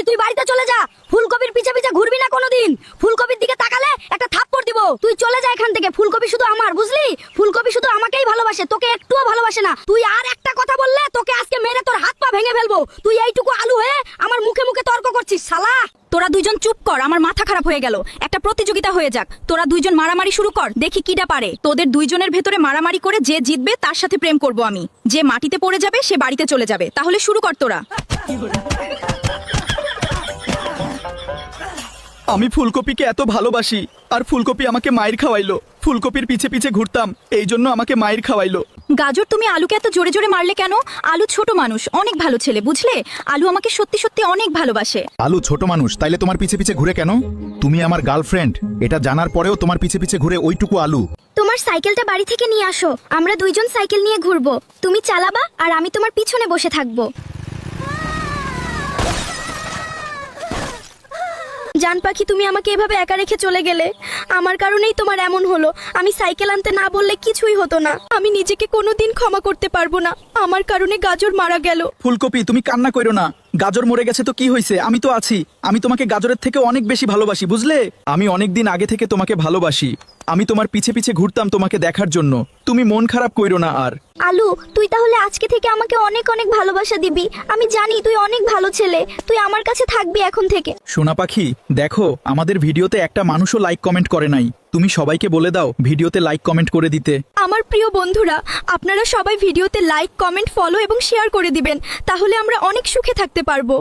তুই বাড়িতে চলে যা। ফুলকপির পিছে পিছে ঘুরবি না কোনোদিন। ফুলকপির দিকে তাকালে একটা থাপ্পড় দিব। তুই চলে যা এখান থেকে। ফুলকপি শুধু আমার, বুঝলি? ফুলকপি শুধু আমাকেই ভালোবাসে, তোকে একটুও ভালোবাসে না। তুই আর একটা কথা বললে তোকে আজকে মেরে তোর হাত পা ভেঙে ফেলবো। তুই এইটুকু আলু হয়ে আমার মুখে মুখে তর্ক করছিস শালা। তোরা দুইজন চুপ কর, আমার মাথা খারাপ হয়ে গেল। একটা প্রতিযোগিতা হয়ে যাক, তোরা দুইজন মারামারি শুরু কর, দেখি কিডা পারে। তোদের দুইজনের ভেতরে মারামারি করে যে জিতবে তার সাথে প্রেম করব আমি। যে মাটিতে পড়ে যাবে সে বাড়িতে চলে যাবে। তাহলে শুরু কর তোরা। আমি ফুলকপিকে এত ভালোবাসি, আর ফুলকপি আমাকে মায়ের খাওয়াইলো। ফুলকপির পিছে পিছে ঘুরতাম, এই জন্য আমাকে মায়ের খাওয়াইলো। গাজর, তুমি আলুকে এত জোরে জোরে মারলে কেন? আলু ছোট মানুষ, অনেক ভালো ছেলে, বুঝলে? আলু আমাকে সত্যি সত্যি অনেক ভালোবাসে। আলু ছোট মানুষ, তাইলে তোমার পিছে পিছে ঘুরে কেন? তুমি আমার গার্লফ্রেন্ড, এটা জানার পরেও তোমার পিছে পিছে ঘুরে ওইটুকু আলু। তোমার সাইকেলটা বাড়ি থেকে নিয়ে আসো, আমরা দুইজন সাইকেল নিয়ে ঘুরবো। তুমি চালাবা আর আমি তোমার পিছনে বসে থাকবো। জান পাখি, তুমি আমাকে এভাবে একা রেখে চলে গেলে। আমার কারণেই তোমার এমন হলো। আমি সাইকেল আনতে না বললে কিছুই হতো না। আমি নিজেকে কোনোদিন ক্ষমা করতে পারবো না। আমার কারণে গাজর মারা গেল। ফুলকপি, তুমি কান্না করো না। গাজর মরে গেছে তো কি হয়েছে, আমি তো আছি। আমি তোমাকে গাজরের থেকে অনেক বেশি ভালোবাসি, বুঝলে? আমি অনেক দিন আগে থেকে তোমাকে ভালোবাসি। আমি তোমার পিছে পিছে ঘুরতাম তোমাকে দেখার জন্য। তুমি মন খারাপ কইরো না আর। আলু, তুই তাহলে আজকে থেকে আমাকে অনেক অনেক ভালোবাসা দিবি। আমি জানি তুই অনেক ভালো ছেলে। তুই আমার কাছে থাকবি এখন থেকে। সোনা পাখি, দেখো আমাদের ভিডিওতে একটা মানুষও লাইক কমেন্ট করে নাই। তুমি সবাইকে বলে দাও ভিডিওতে লাইক কমেন্ট করে দিতে। আমার প্রিয় বন্ধুরা, আপনারা সবাই ভিডিওতে লাইক, কমেন্ট, ফলো এবং শেয়ার করে দিবেন। তাহলে আমরা অনেক সুখে থাকতে পারবো।